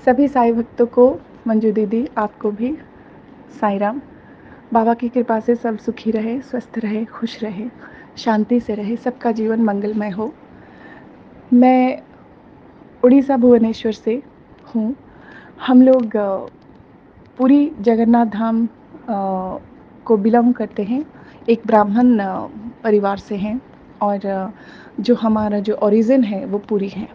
सभी साईं भक्तों को, मंजू दीदी आपको भी साईं राम। बाबा की कृपा से सब सुखी रहे, स्वस्थ रहे, खुश रहे, शांति से रहे, सबका जीवन मंगलमय हो। मैं उड़ीसा भुवनेश्वर से हूँ। हम लोग पुरी जगन्नाथ धाम को बिलॉन्ग करते हैं। एक ब्राह्मण परिवार से हैं और जो हमारा जो ओरिजिन है वो पुरी है।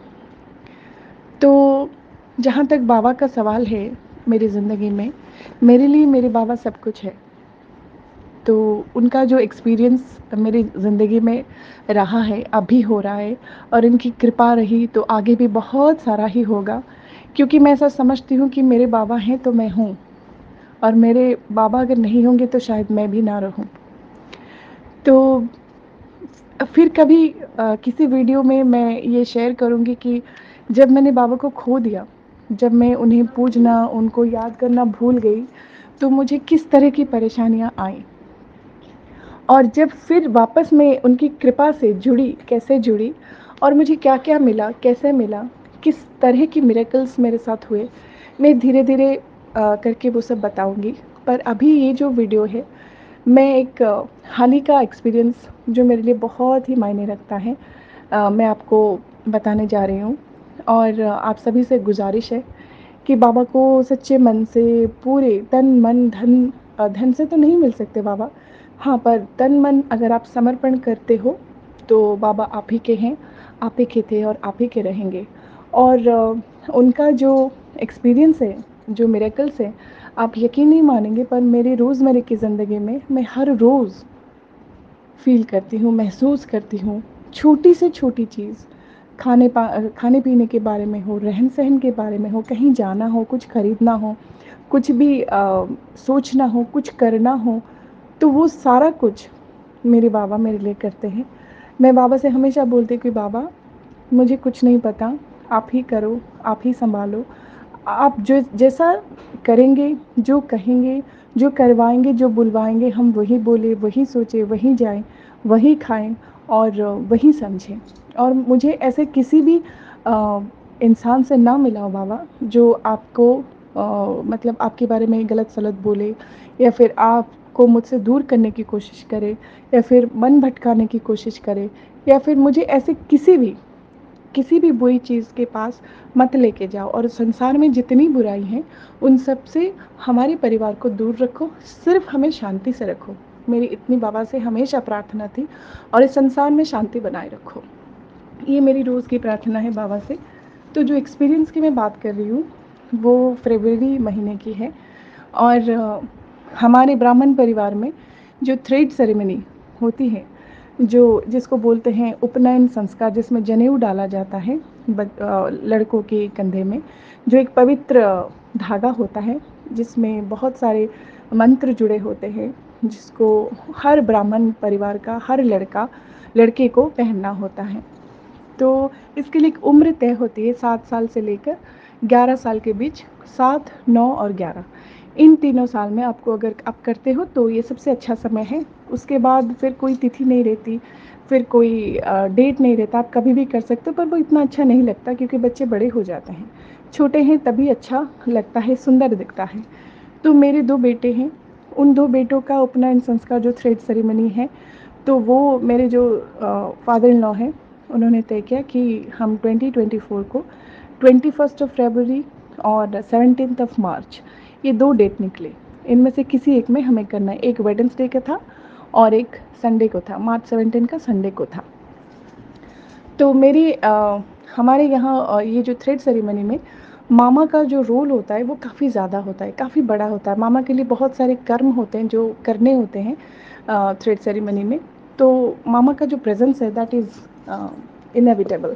तो जहाँ तक बाबा का सवाल है मेरी ज़िंदगी में, मेरे लिए मेरे बाबा सब कुछ है। तो उनका जो एक्सपीरियंस मेरी ज़िंदगी में रहा है, अभी हो रहा है और इनकी कृपा रही तो आगे भी बहुत सारा ही होगा, क्योंकि मैं ऐसा समझती हूँ कि मेरे बाबा हैं तो मैं हूँ और मेरे बाबा अगर नहीं होंगे तो शायद मैं भी ना रहूँ। तो फिर कभी किसी वीडियो में मैं ये शेयर करूँगी कि जब मैंने बाबा को खो दिया, जब मैं उन्हें पूजना, उनको याद करना भूल गई, तो मुझे किस तरह की परेशानियाँ आईं। और जब फिर वापस मैं उनकी कृपा से जुड़ी, कैसे जुड़ी और मुझे क्या-क्या मिला, कैसे मिला, किस तरह की मिरेकल्स मेरे साथ हुए, मैं धीरे-धीरे करके वो सब बताऊँगी। पर अभी ये जो वीडियो है, मैं एक हाल ही का एक्सपीरियंस जो मेरे लिए बहुत ही मायने रखता है, मैं आपको बताने जा रही हूँ। और आप सभी से गुज़ारिश है कि बाबा को सच्चे मन से, पूरे तन, मन, धन, धन से तो नहीं मिल सकते बाबा, हाँ, पर तन, मन अगर आप समर्पण करते हो, तो बाबा आप ही के हैं, आप ही के थे और आप ही के रहेंगे। और उनका जो एक्सपीरियंस है, जो मिरेकल्स हैं, आप यकीन नहीं मानेंगे, पर मेरी रोज़मर्रा की ज़िंदगी में मैं हर रोज़ फ़ील करती हूँ, महसूस करती हूँ, छोटी से छोटी चीज़, खाने-पीने के बारे में हो, रहन-सहन के बारे में हो, कहीं जाना हो, कुछ खरीदना हो, कुछ भी सोचना हो, कुछ करना हो, तो वो सारा कुछ मेरे बाबा मेरे लिए करते हैं। मैं बाबा से हमेशा बोलती हूँ कि बाबा, मुझे कुछ नहीं पता, आप ही करो, आप ही सँभालो। आप जो जैसा करेंगे, जो कहेंगे, जो करवाएँगे, जो बुलवाएँगे, हम वही बोलें, वही सोचें, वहीं जाएँ, वही खाएँ और वही समझें। और मुझे ऐसे किसी भी अ, इंसान से ना मिलाओ बाबा, जो आपको मतलब आपके बारे में गलत-सलत बोले या फिर आपको मुझसे दूर करने की कोशिश करे या फिर मन भटकाने की कोशिश करे या फिर मुझे ऐसे किसी भी बुरी चीज़ के पास मत लेके जाओ। और संसार में जितनी बुराई हैं, उन सब से हमारे परिवार को दूर रखो, सिर्फ़ हमें शांति से रखो। मेरी इतनी बाबा से हमेशा प्रार्थना थी और इस संसार में शांति बनाए रखो। ये मेरी रोज़ की प्रार्थना है बाबा से। तो जो एक्सपीरियंस की मैं बात कर रही हूँ, वो फ़रवरी महीने की है और हमारे ब्राह्मण परिवार में जो थ्रेड सेरेमनी होती है, जो जिसको बोलते हैं उपनयन संस्कार, जिसमें जनेऊ डाला जाता है लड़कों के कंधे में, जो एक पवित्र धागा होता है, जिसमें बहुत सारे मंत्र जुड़े होते हैं, जिसको हर ब्राह्मण परिवार का हर लड़के को पहनना होता है। तो इसके लिए एक उम्र तय होती है 7 साल से लेकर 11 साल के बीच, 7, 9 और 11, इन तीनों साल में आपको अगर आप करते हो तो ये सबसे अच्छा समय है। उसके बाद फिर कोई तिथि नहीं रहती, फिर कोई डेट नहीं रहता, आप कभी भी कर सकते हो, पर वो इतना अच्छा नहीं लगता क्योंकि बच्चे बड़े हो जाते हैं। छोटे हैं तभी अच्छा लगता है, सुंदर दिखता है। तो मेरे 2 बेटे हैं, उन 2 बेटों का उपनयन संस्कार जो थ्रेड सेरेमनी है, तो वो मेरे जो फादर इन लॉ हैं, उन्होंने तय किया कि हम 2024 को 21st ऑफ फरवरी और 17th ऑफ मार्च, ये 2 डेट निकले। इनमें से किसी एक में हमें करना है। एक वेडनेसडे का था और एक संडे को था, मार्च 17 का संडे को था। तो हमारे यहाँ ये जो थ्रेड सेरेमनी में मामा का जो रोल होता है वो काफ़ी ज़्यादा होता है, काफ़ी बड़ा होता है। मामा के लिए बहुत सारे कर्म होते हैं जो करने होते हैं थ्रेड सेरेमनी में। तो मामा का जो प्रेज़ेंस है दैट इज़ इनेविटेबल।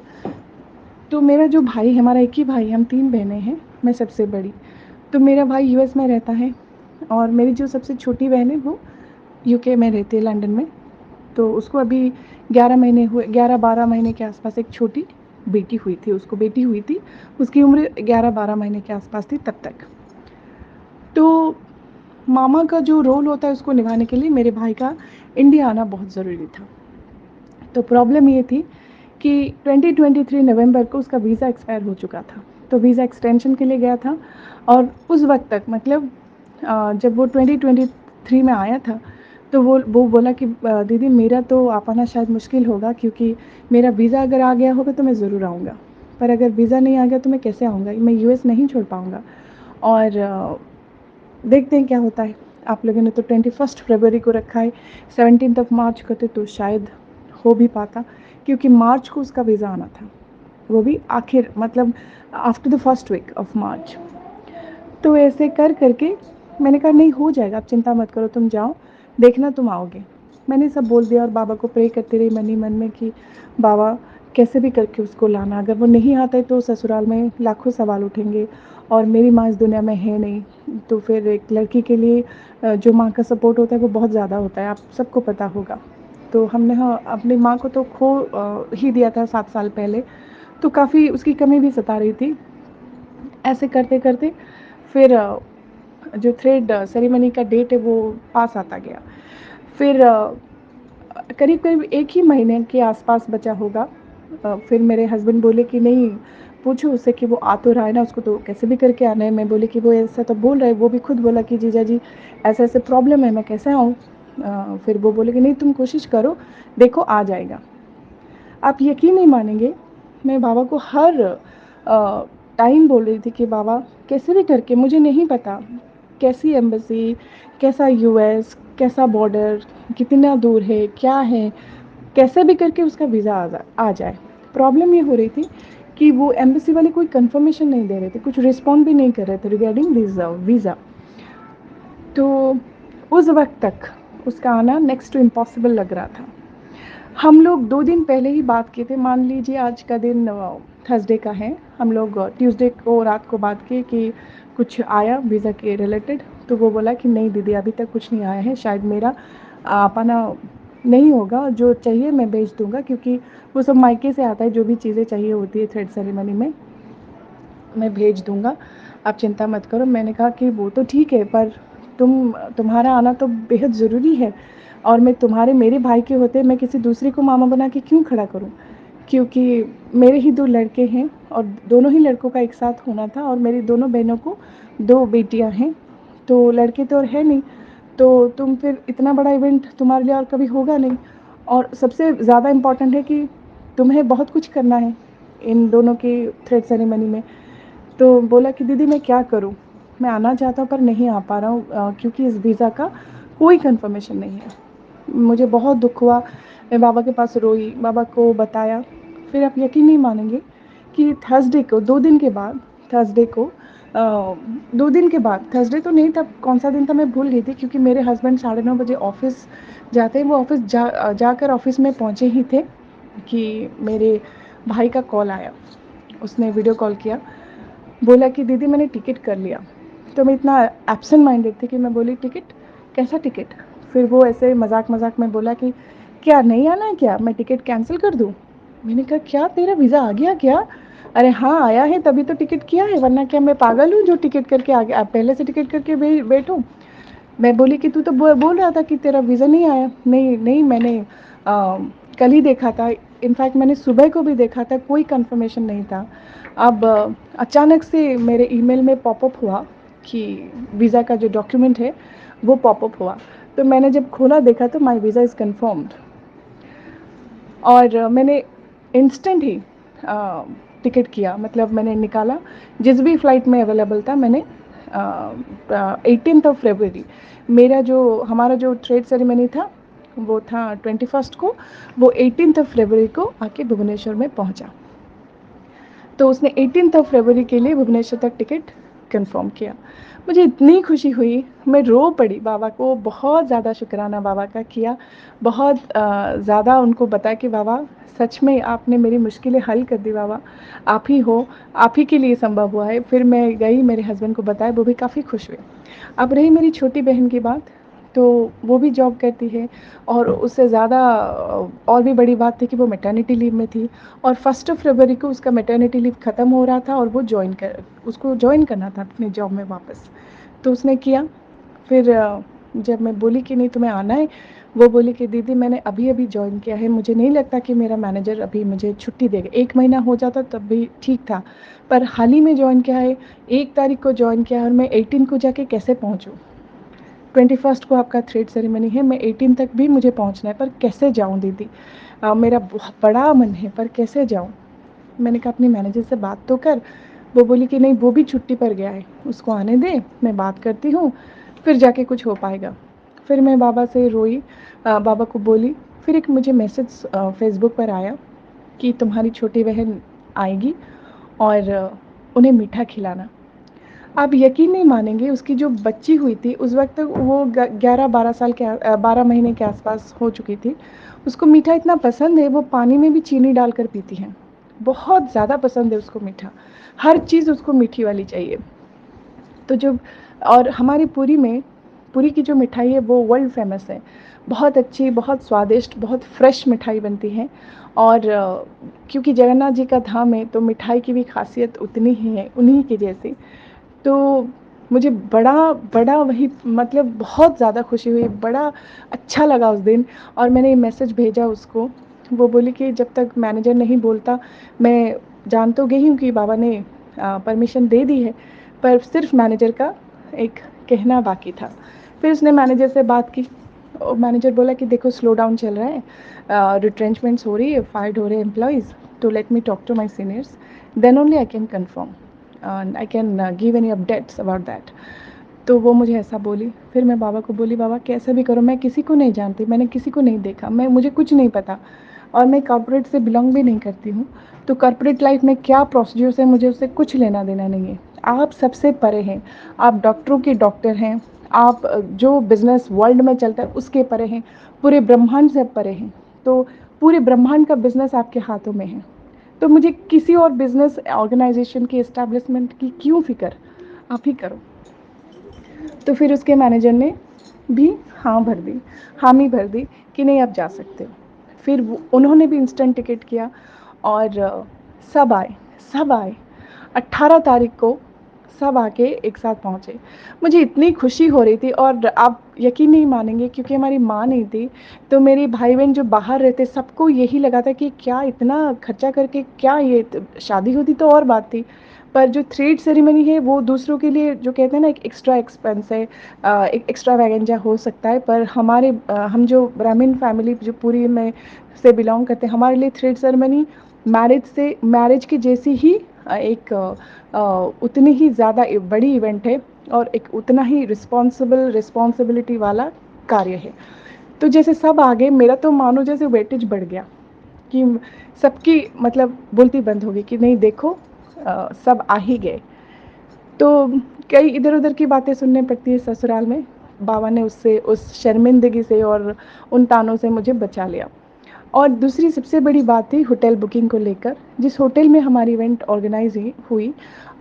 तो मेरा जो भाई है, हमारा एक ही भाई है, हम 3 बहनें हैं, मैं सबसे बड़ी। तो मेरा भाई यूएस में रहता है और मेरी जो सबसे छोटी बहन है वो यूके में रहती है, लंदन में। तो उसको अभी 11 महीने हुए, 11-12 महीने के आसपास एक छोटी बेटी हुई थी, उसको बेटी हुई थी। उसकी उम्र 11-12 महीने के आसपास थी तब तक। तो मामा का जो रोल होता है उसको निभाने के लिए मेरे भाई का इंडिया आना बहुत ज़रूरी था। तो प्रॉब्लम ये थी कि 2023 नवंबर को उसका वीज़ा एक्सपायर हो चुका था। तो वीज़ा एक्सटेंशन के लिए गया था। और उस वक़्त तक मतलब जब वो 2023 में आया था, तो वो बोला कि दीदी मेरा तो आ पाना शायद मुश्किल होगा, क्योंकि मेरा वीज़ा अगर आ गया होगा तो मैं ज़रूर आऊँगा, पर अगर वीज़ा नहीं आ गया तो मैं कैसे आऊँगा? मैं यूएस नहीं छोड़ पाऊँगा। और देखते हैं क्या होता है। आप लोगों ने तो 21 फरवरी को रखा है, 17th ऑफ मार्च करते तो शायद हो भी पाता, क्योंकि मार्च को उसका वीज़ा आना था, वो भी आखिर मतलब after the first week of March. तो ऐसे कर करके मैंने कहा नहीं हो जाएगा, आप चिंता मत करो, तुम जाओ, देखना तुम आओगे। मैंने सब बोल दिया और बाबा को प्रे करती रही मन ही मन में कि बाबा कैसे भी करके उसको लाना, अगर वो नहीं आता है तो ससुराल में लाखों सवाल उठेंगे, और मेरी माँ इस दुनिया में है नहीं, तो फिर एक लड़की के लिए जो माँ का सपोर्ट होता है वो बहुत ज़्यादा होता है, आप सबको पता होगा। तो हमने हाँ अपनी माँ को तो खो ही दिया था 7 साल पहले, तो काफ़ी उसकी कमी भी सता रही थी। ऐसे करते करते फिर जो थ्रेड सेरेमनी का डेट है वो पास आता गया। फिर करीब करीब 1 ही महीने के आसपास बचा होगा। फिर मेरे हस्बैंड बोले कि नहीं, पूछो उससे कि वो आ तो रहा है ना, उसको तो कैसे भी करके आना है। मैं बोली कि वो ऐसा तो बोल रहा है, वो भी खुद बोला कि जीजा जी ऐसे ऐसे प्रॉब्लम है, मैं कैसे आऊँ? फिर वो बोले कि नहीं तुम कोशिश करो, देखो आ जाएगा। आप यकीन नहीं मानेंगे, मैं बाबा को हर टाइम बोल रही थी कि बाबा कैसे भी करके, मुझे नहीं पता कैसी एम्बेसी, कैसा यूएस, कैसा बॉर्डर, कितना दूर है, क्या है, कैसे भी करके उसका वीज़ा आ जाए। प्रॉब्लम ये हो रही थी कि वो एम्बेसी वाले कोई कंफर्मेशन नहीं दे रहे थे, कुछ रिस्पॉन्ड भी नहीं कर रहे थे रिगार्डिंग वीज़ा। तो उस वक्त तक उसका आना नेक्स्ट टू इम्पॉसिबल लग रहा था। हम लोग 2 दिन पहले ही बात किए थे, मान लीजिए आज का दिन थर्सडे का है, हम लोग ट्यूसडे को रात को बात किए कि कुछ आया वीज़ा के रिलेटेड, तो वो बोला कि नहीं दीदी अभी तक कुछ नहीं आया है, शायद मेरा आ पाना नहीं होगा, जो चाहिए मैं भेज दूँगा, क्योंकि वो सब मायके से आता है, जो भी चीज़ें चाहिए होती है थ्रेड सेरेमनी में मैं भेज दूँगा, आप चिंता मत करो। मैंने कहा कि वो तो ठीक है, पर तुम्हारा आना तो बेहद ज़रूरी है, और मैं तुम्हारे मेरे भाई के होते मैं किसी दूसरे को मामा बना के क्यों खड़ा करूँ? क्योंकि मेरे ही 2 लड़के हैं और दोनों ही लड़कों का एक साथ होना था, और मेरी दोनों बहनों को 2 बेटियाँ हैं, तो लड़के तो और है नहीं, तो तुम फिर इतना बड़ा इवेंट तुम्हारे लिए और कभी होगा नहीं, और सबसे ज़्यादा इम्पोर्टेंट है कि तुम्हें बहुत कुछ करना है इन दोनों की थ्रेड सेरेमनी में। तो बोला कि दीदी मैं क्या करूँ? मैं आना चाहता हूँ पर नहीं आ पा रहा हूँ, क्योंकि इस वीज़ा का कोई कन्फर्मेशन नहीं है। मुझे बहुत दुःख हुआ, मैं बाबा के पास रोई, बाबा को बताया। फिर आप यकीन नहीं मानेंगे कि थर्सडे को 2 दिन के बाद, थर्सडे को 2 दिन के बाद, थर्सडे तो नहीं था, कौन-सा दिन था मैं भूल गई थी, क्योंकि मेरे हस्बैंड 9:30 बजे ऑफ़िस जाते हैं, वो ऑफ़िस जाकर ऑफ़िस में पहुँचे ही थे कि मेरे भाई का कॉल आया। उसने वीडियो कॉल किया, बोला कि दीदी मैंने टिकट कर लिया। तो मैं इतना एब्सेंट माइंडेड थी कि मैं बोली टिकट? कैसा टिकट? फिर वो ऐसे मज़ाक-मज़ाक में बोला कि क्या नहीं आना है क्या? मैं टिकट कैंसल कर दूँ? मैंने कहा क्या तेरा वीज़ा आ गया क्या? अरे हाँ, आया है तभी तो टिकट किया है, वरना क्या मैं पागल हूँ जो टिकट करके आ गया, पहले से टिकट करके बैठूँ? मैं बोली कि तू तो बोल रहा था कि तेरा वीज़ा नहीं आया। नहीं, नहीं मैंने कल ही देखा था, इनफैक्ट मैंने सुबह को भी देखा था, कोई कन्फर्मेशन नहीं था। अब अचानक से मेरे ईमेल में पॉपअप हुआ कि वीज़ा का जो डॉक्यूमेंट है वो पॉपअप हुआ। तो मैंने जब खोला देखा तो माय वीज़ा इज़ कन्फर्म्ड, और मैंने इंस्टेंट ही टिकट किया, मतलब मैंने निकाला, जिस भी फ़्लाइट में अवेलेबल था मैंने 18th ऑफ फरवरी, मेरा जो हमारा जो ट्रेड सेरेमनी था वो था 21st को, वो 18th ऑफ फरवरी को आके भुवनेश्वर में पहुंचा। तो उसने 18th ऑफ फरवरी के लिए भुवनेश्वर तक टिकट कंफर्म किया। मुझे इतनी खुशी हुई, मैं रो पड़ी, बाबा को बहुत ज़्यादा शुक्राना बाबा का किया, बहुत ज़्यादा उनको बताया कि बाबा सच में आपने मेरी मुश्किलें हल कर दी बाबा, आप ही हो, आप ही के लिए संभव हुआ है। फिर मैं गई, मेरे हस्बैंड को बताया, वो भी काफ़ी खुश हुए। अब रही मेरी छोटी बहन की बात, तो वो भी जॉब करती है, और उससे ज़्यादा और भी बड़ी बात थी कि वो मैटरनिटी लीव में थी, और 1 फरवरी को उसका मैटरनिटी लीव ख़त्म हो रहा था और वो उसको जॉइन करना था अपनी जॉब में वापस। तो उसने किया, फिर जब मैं बोली कि नहीं तुम्हें आना है, वो बोली कि दीदी मैंने अभी-अभी जॉइन किया है, मुझे नहीं लगता कि मेरा मैनेजर अभी मुझे छुट्टी देगा। 1 महीना हो जाता तब भी ठीक था, पर हाल ही में जॉइन किया है, 1 तारीख को जॉइन किया है और मैं 18 को जाके कैसे पहुँचूँ? 21st को आपका थ्रेड सेरेमनी है, मैं 18 तक भी मुझे पहुँचना है, पर कैसे जाऊँ दीदी? मेरा बहुत बड़ा मन है, पर कैसे जाऊँ? मैंने कहा अपनी मैनेजर से बात तो कर। वो बोली कि नहीं वो भी छुट्टी पर गया है, उसको आने दे, मैं बात करती हूँ, फिर जाके कुछ हो पाएगा। फिर मैं बाबा से रोई, बाबा को बोली। फिर एक मुझे मैसेज फ़ेसबुक पर आया कि तुम्हारी छोटी बहन आएगी और उन्हें मीठा खिलाना। आप यकीन नहीं मानेंगे, उसकी जो बच्ची हुई थी उस वक़्त तक वो 11-12 साल के 12 महीने के आस-पास हो चुकी थी। उसको मीठा इतना पसंद है, वो पानी में भी चीनी डालकर पीती है। बहुत ज़्यादा पसंद है उसको मीठा, हर चीज़ उसको मीठी वाली चाहिए। तो जब और हमारी पुरी की जो मिठाई है वो वर्ल्ड फ़ेमस है। बहुत अच्छी, बहुत स्वादिष्ट, बहुत फ्रेश मिठाई बनती है और क्योंकि जगन्नाथ जी का धाम है तो मिठाई की भी ख़ासियत उतनी ही है, उन्हीं की जैसी। तो मुझे बड़ा बड़ा वही मतलब बहुत ज़्यादा खुशी हुई, बड़ा अच्छा लगा उस दिन और मैंने ये मैसेज भेजा उसको। वो बोली कि जब तक मैनेजर नहीं बोलता, मैं जान तो गई हूँ कि बाबा ने परमिशन दे दी है, पर सिर्फ़ मैनेजर का एक कहना बाकी था। फिर उसने मैनेजर से बात की और मैनेजर बोला कि देखो स्लो डाउन चल रहा है, रिट्रेंचमेंट्स हो रही है, फायर्ड हो रहे हैं एम्प्लॉइज़, तो let me talk to my seniors, then only I can confirm and I can give any updates about that. तो वो मुझे ऐसा बोली। फिर मैं बाबा को बोली, बाबा कैसा भी करो, मैं किसी को नहीं जानती, मैंने किसी को नहीं देखा, मुझे कुछ नहीं पता और मैं कॉर्पोरेट से बिलॉन्ग भी नहीं करती हूँ। तो कॉर्पोरेट लाइफ में क्या प्रोसीड्यूर्स है मुझे उससे कुछ लेना देना नहीं है। आप सबसे परे हैं, आप डॉक्टरों के डॉक्टर हैं, आप जो बिज़नेस वर्ल्ड में चलता है उसके परे हैं, पूरे ब्रह्मांड से परे हैं। तो पूरे ब्रह्मांड का बिज़नेस आपके हाथों में है। तो मुझे किसी और बिज़नेस ऑर्गेनाइजेशन की एस्टैब्लिशमेंट की क्यों फ़िक्र, आप ही करो। तो फिर उसके मैनेजर ने भी हाँ भर दी, हामी भर दी कि नहीं आप जा सकते हो। फिर वो उन्होंने भी इंस्टेंट टिकट किया और सब आए, सब आए। 18 तारीख को सब आके एक साथ पहुँचे। मुझे इतनी खुशी हो रही थी और आप यकीन नहीं मानेंगे क्योंकि हमारी माँ नहीं थी, तो मेरे भाई-बहन जो बाहर रहते सबको यही लगा था कि क्या इतना खर्चा करके क्या ये शादी होती तो और बात थी। पर जो थ्रेड सेरेमनी है वो दूसरों के लिए जो कहते हैं ना एक एक्स्ट्रा एक्सपेंस है, एक एक्स्ट्रावेगेंजा हो सकता है, पर हम जो ब्राह्मण फैमिली जो पूरी में से बिलॉन्ग करते हैं, हमारे लिए थ्रेड सेरेमनी मैरिज की जैसी ही उतनी ही ज़्यादा बड़ी इवेंट है और एक उतना ही रिस्पॉन्सिबिलिटी वाला कार्य है। तो जैसे सब आ गए, मेरा तो मानो जैसे वेटेज बढ़ गया कि सबकी मतलब बोलती बंद हो गई कि नहीं देखो, सब आ ही गए। तो कई इधर-उधर की बातें सुनने पड़ती है ससुराल में। बाबा ने उससे उस शर्मिंदगी से और उन तानों से मुझे बचा लिया। और दूसरी सबसे बड़ी बात थी होटल बुकिंग को लेकर। जिस होटल में हमारी इवेंट ऑर्गेनाइज़ हुई,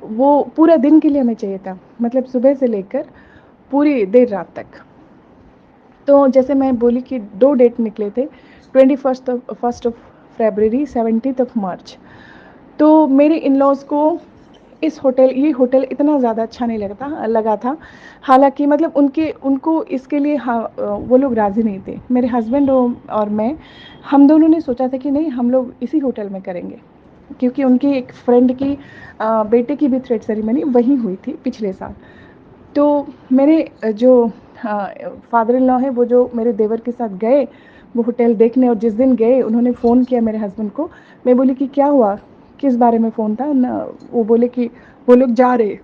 वो पूरा दिन के लिए हमें चाहिए था। मतलब सुबह से लेकर पूरी देर रात तक। तो जैसे मैं बोली कि 2 डेट निकले थे, 1st of February, 17th of March. तो मेरे इन-लॉज़ को ये होटल इतना ज़्यादा अच्छा नहीं लगा था। हालाँकि मतलब उनको इसके लिए वो लोग राज़ी नहीं थे। मेरे हस्बैंड और मैं, हम दोनों ने सोचा था कि नहीं हम लोग इसी होटल में करेंगे। क्योंकि उनकी एक फ्रेंड की बेटे की भी थ्रेड सेरेमनी वहीं हुई थी पिछले साल। तो मेरे जो फादर इन लॉ हैं वो जो मेरे देवर के साथ गए वो होटल देखने, और जिस दिन गए उन्होंने फ़ोन किया मेरे हस्बैंड को। मैं बोली कि क्या हुआ? किस बारे में फ़ोन था? वो बोले कि वो लोग जा रहे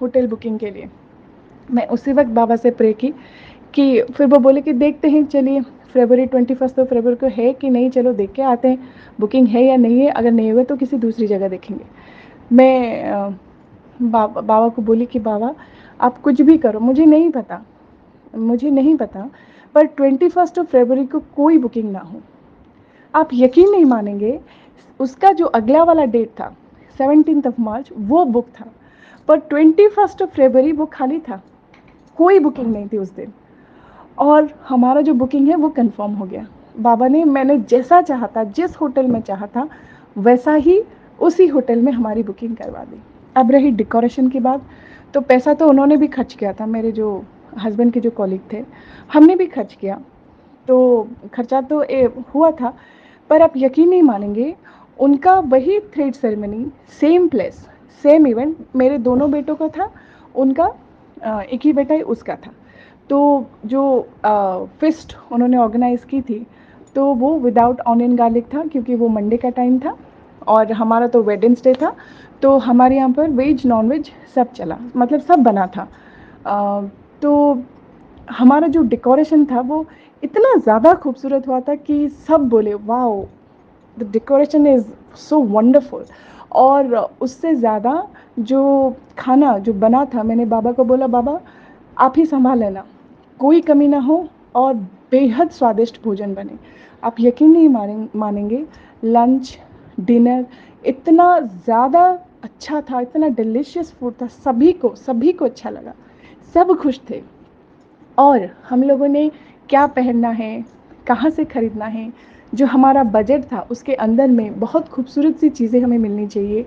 होटल बुकिंग के लिए। मैं उसी वक़्त बाबा से प्रे की कि फिर वो बोले कि देखते हैं चलिए, फ़रवरी 21st ऑफ फ़रवरी को है कि नहीं, चलो देख के आते हैं, बुकिंग है या नहीं है, अगर नहीं होगा तो किसी दूसरी जगह देखेंगे। मैं बाबा को बोली कि बाबा आप कुछ भी करो, मुझे नहीं पता, पर 21st ऑफ फ़रवरी को कोई बुकिंग ना हो। आप यकीन नहीं मानेंगे, उसका जो अगला वाला डेट था 17th ऑफ मार्च वो बुक था, पर 21st ऑफ फ़रवरी वो खाली था, कोई बुकिंग नहीं थी उस दिन। और हमारा जो बुकिंग है वो कंफर्म हो गया। बाबा ने मैंने जैसा चाहा था, जिस होटल में चाहा था, वैसा ही उसी होटल में हमारी बुकिंग करवा दी। अब रही डेकोरेशन की बात, तो पैसा तो उन्होंने भी खर्च किया था, मेरे जो हस्बैंड के जो कॉलीग थे, हमने भी खर्च किया। तो खर्चा तो हुआ था, पर आप यकीन नहीं मानेंगे, उनका वही thread ceremony, same place, same event मेरे दोनों बेटों का था, उनका एक ही बेटा है उसका था। तो जो फ़ीस्ट उन्होंने ऑर्गेनाइज़ की थी, तो वो विदाउट ऑनियन गार्लिक था, क्योंकि वो मंडे का टाइम था और हमारा तो वेडनेसडे था। तो हमारे यहाँ पर वेज नॉन-वेज सब चला, मतलब सब बना था। तो हमारा जो डेकोरेशन था वो इतना ज़्यादा खूबसूरत हुआ था कि सब बोले wow, the decoration is so wonderful. और उससे ज़्यादा जो खाना जो बना था, मैंने बाबा को बोला, बाबा आप ही संभाल लेना, कोई कमी ना हो और बेहद स्वादिष्ट भोजन बने। आप यकीन नहीं मानेंगे, लंच, डिनर इतना ज़्यादा अच्छा था, इतना डिलीशियस फूड था, सभी को अच्छा लगा, सब खुश थे। और हम लोगों ने क्या पहनना है, कहाँ से खरीदना है, जो हमारा बजट था उसके अंदर में बहुत खूबसूरत सी चीज़ें हमें मिलनी चाहिए।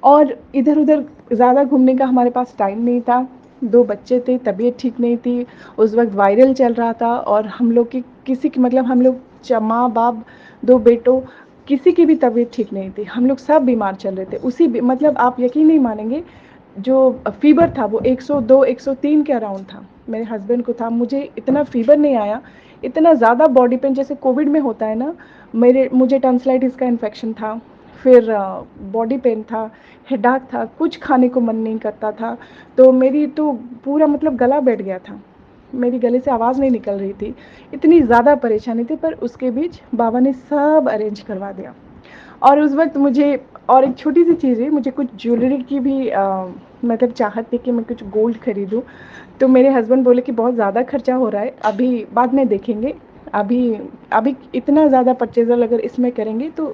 और इधर-उधर ज़्यादा घूमने का हमारे पास टाइम नहीं था। 2 बच्चे थे, तबीयत ठीक नहीं थी, उस वक़्त वायरल चल रहा था और हम लोग की किसी की, मतलब हम लोग माँ-बाप, 2 बेटों, किसी की भी तबीयत ठीक नहीं थी। हम लोग सब बीमार चल रहे थे। उसी बी मतलब आप यकीन नहीं मानेंगे, जो फ़ीवर था वो 102, 103 के अराउंड था। मेरे हस्बैंड को था, मुझे इतना फ़ीवर नहीं आया, इतना ज़्यादा बॉडी पेन जैसे कोविड में होता है ना, मुझे टॉन्सिलाइटिस का इन्फेक्शन था, फिर बॉडी पेन था, हेडेक था, कुछ खाने को मन नहीं करता था। तो मेरी तो पूरा मतलब गला बैठ गया था, मेरी गले से आवाज़ नहीं निकल रही थी, इतनी ज़्यादा परेशानी थी, पर उसके बीच बाबा ने सब अरेंज करवा दिया। और उस वक़्त मुझे, और एक छोटी-सी चीज़ है, मुझे कुछ ज्वेलरी की भी मतलब चाहत थी कि मैं कुछ गोल्ड खरीदूँ। तो मेरे हस्बैंड बोले कि बहुत ज़्यादा खर्चा हो रहा है, अभी बाद में देखेंगे। अभी अभी इतना ज़्यादा परचेज़र अगर इसमें करेंगे तो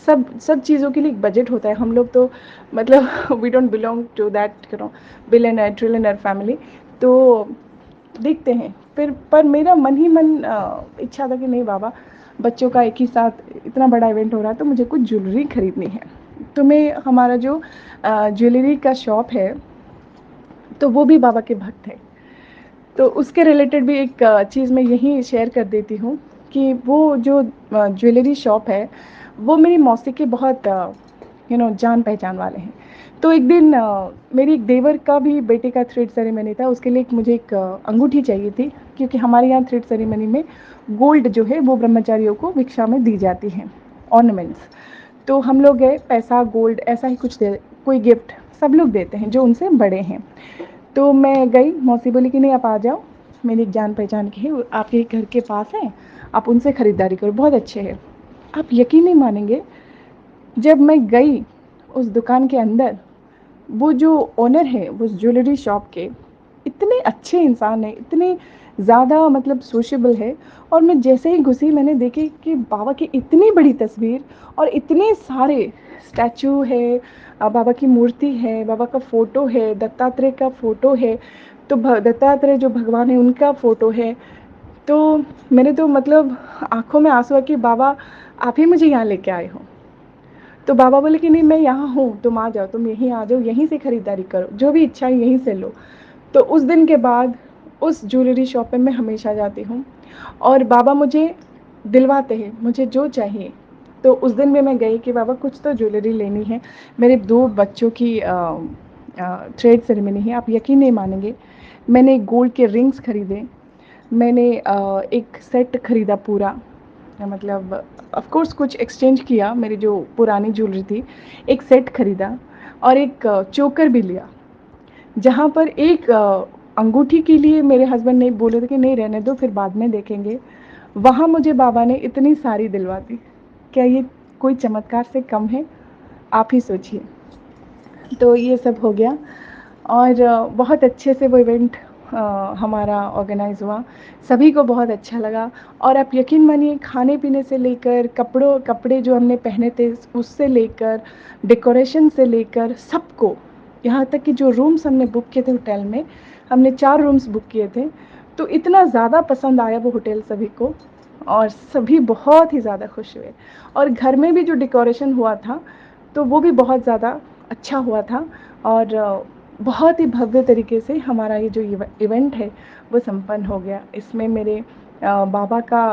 सब सब चीज़ों के लिए एक बजट होता है। हम लोग तो मतलब we don't belong to that billionaire trillionaire family. तो देखते हैं। फिर पर मेरा मन ही मन इच्छा था कि नहीं बाबा, बच्चों का एक ही साथ इतना बड़ा इवेंट हो रहा है, तो मुझे कुछ ज्वेलरी खरीदनी है। तो मैं, हमारा जो ज्वेलरी का शॉप है, तो वो भी बाबा के भक्त हैं। तो उसके रिलेटेड भी एक चीज़ मैं यहीं शेयर कर देती हूँ कि वो जो ज्वेलरी शॉप है, वो मेरी मौसी के बहुत जान पहचान वाले हैं। तो एक दिन मेरी एक देवर का भी बेटे का थ्रेड सेरेमनी था, उसके लिए मुझे एक अंगूठी चाहिए थी, क्योंकि हमारे यहाँ थ्रेड सेरेमनी में गोल्ड जो है वो ब्रह्मचारियों को भिक्षा में दी जाती हैं, ऑर्नामेंट्स। तो हम लोग गए, पैसा, गोल्ड ऐसा ही कुछ दे, कोई गिफ्ट सब लोग देते हैं जो उनसे बड़े हैं। तो मैं गई, मौसी बोली कि नहीं आप आ जाओ, मेरी एक जान पहचान की है, वो आपके घर के पास है, आप उनसे ख़रीदारी करो, बहुत अच्छे हैं। आप यकीन नहीं मानेंगे, जब मैं गई उस दुकान के अंदर, वो जो ओनर है उस ज्वेलरी शॉप के, इतने अच्छे इंसान हैं, इतने ज़्यादा मतलब सोशेबल है। और मैं जैसे ही घुसी, मैंने देखी कि बाबा की इतनी बड़ी तस्वीर और इतने सारे स्टैचू है, बाबा की मूर्ति है, बाबा का फ़ोटो है, दत्तात्रेय का फ़ोटो है। तो दत्तात्रेय जो भगवान है उनका फ़ोटो है। तो मैंने तो मतलब आँखों में आँसू आ कि बाबा आप ही मुझे यहाँ लेके आए हो। तो बाबा बोले कि नहीं मैं यहाँ हूँ, तुम आ जाओ, तुम यहीं आ जाओ, यहीं से खरीदारी करो, जो भी इच्छा है यहीं से लो। तो उस दिन के बाद उस ज्वेलरी शॉप पे मैं हमेशा जाती हूँ और बाबा मुझे दिलवाते हैं मुझे जो चाहिए। तो उस दिन भी मैं गई कि बाबा कुछ तो ज्वेलरी लेनी है, मेरे 2 बच्चों की थ्रेड सेरेमनी है। आप यकीन नहीं मानेंगे, मैंने गोल्ड के रिंग्स खरीदे, मैंने एक सेट खरीदा पूरा, मतलब ऑफ कोर्स कुछ एक्सचेंज किया, मेरी जो पुरानी ज्वेलरी थी, एक सेट खरीदा और एक चोकर भी लिया। जहाँ पर एक अंगूठी के लिए मेरे हस्बैंड ने बोले थे कि नहीं रहने दो, फिर बाद में देखेंगे। वहाँ मुझे बाबा ने इतनी सारी दिलवा दी। क्या ये कोई चमत्कार से कम है? आप ही सोचिए। तो ये सब हो गया और बहुत अच्छे से वो इवेंट हमारा ऑर्गेनाइज़ हुआ। सभी को बहुत अच्छा लगा और आप यकीन मानिए, खाने-पीने से लेकर कपड़े जो हमने पहने थे उससे लेकर, डेकोरेशन से लेकर सबको, यहाँ तक कि जो रूम्स हमने बुक किए थे होटल में, हमने 4 रूम्स बुक किए थे। तो इतना ज़्यादा पसंद आया वो होटल सभी को और सभी बहुत ही ज़्यादा खुश हुए। और घर में भी जो डेकोरेशन हुआ था, तो वो भी बहुत ज़्यादा अच्छा हुआ था। और बहुत ही भव्य तरीके से हमारा ये जो इवेंट है वो संपन्न हो गया। इसमें मेरे बाबा का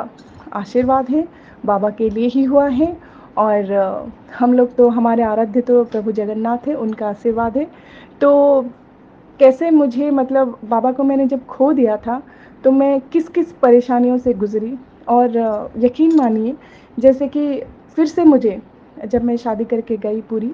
आशीर्वाद है, बाबा के लिए ही हुआ है और हम लोग तो हमारे आराध्य तो प्रभु जगन्नाथ हैं, उनका आशीर्वाद है। तो कैसे मुझे मतलब बाबा को मैंने जब खो दिया था, तो मैं किस-किस परेशानियों से गुज़री और यकीन मानिए जैसे कि फिर से मुझे जब मैं शादी करके गई पूरी,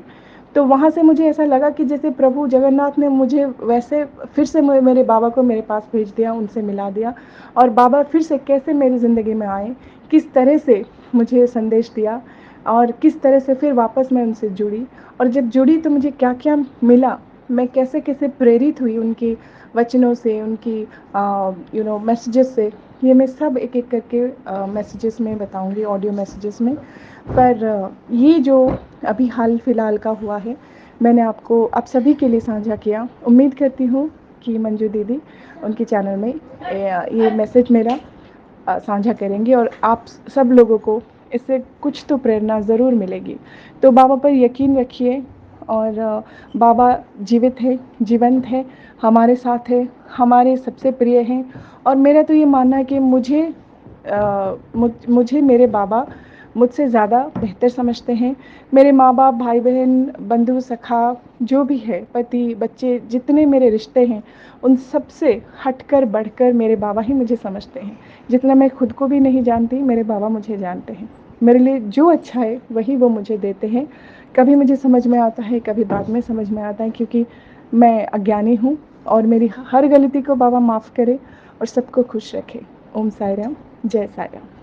तो वहाँ से मुझे ऐसा लगा कि जैसे प्रभु जगन्नाथ ने मुझे वैसे फिर से मेरे बाबा को मेरे पास भेज दिया, उनसे मिला दिया और बाबा फिर से कैसे मेरी ज़िंदगी में आए, किस तरह से मुझे संदेश दिया और किस तरह से फिर वापस मैं उनसे जुड़ी और जब जुड़ी तो मुझे क्या-क्या मिला, मैं कैसे-कैसे प्रेरित हुई उनके वचनों से, उनकी मैसेजेस से, ये मैं सब एक-एक करके मैसेजेस में बताऊँगी, ऑडियो मैसेजेस में। पर ये जो अभी हाल-फिलहाल का हुआ है, मैंने आपको आप सभी के लिए साझा किया। उम्मीद करती हूँ कि मंजू दीदी उनके चैनल में ये मैसेज मेरा साझा करेंगी और आप सब लोगों को इससे कुछ तो प्रेरणा ज़रूर मिलेगी। तो बाबा पर यकीन रखिए और बाबा जीवित है, जीवंत है, हमारे साथ है, हमारे सबसे प्रिय हैं और मेरा तो ये मानना है कि मुझे मेरे बाबा मुझसे ज़्यादा बेहतर समझते हैं। मेरे माँ-बाप, भाई-बहन, बंधु-सखा जो भी है, पति, बच्चे जितने मेरे रिश्ते हैं, उन सब से हटकर बढ़कर मेरे बाबा ही मुझे समझते हैं। जितना मैं खुद को भी नहीं जानती, मेरे बाबा मुझे जानते हैं। मेरे लिए जो अच्छा है, वही वो मुझे देते हैं। कभी मुझे समझ में आता है, कभी बाद में समझ में आता है क्योंकि मैं अज्ञानी हूँ और मेरी हर गलती को बाबा माफ़ करे और सबको खुश रखे। ओम साई राम, जय साई राम।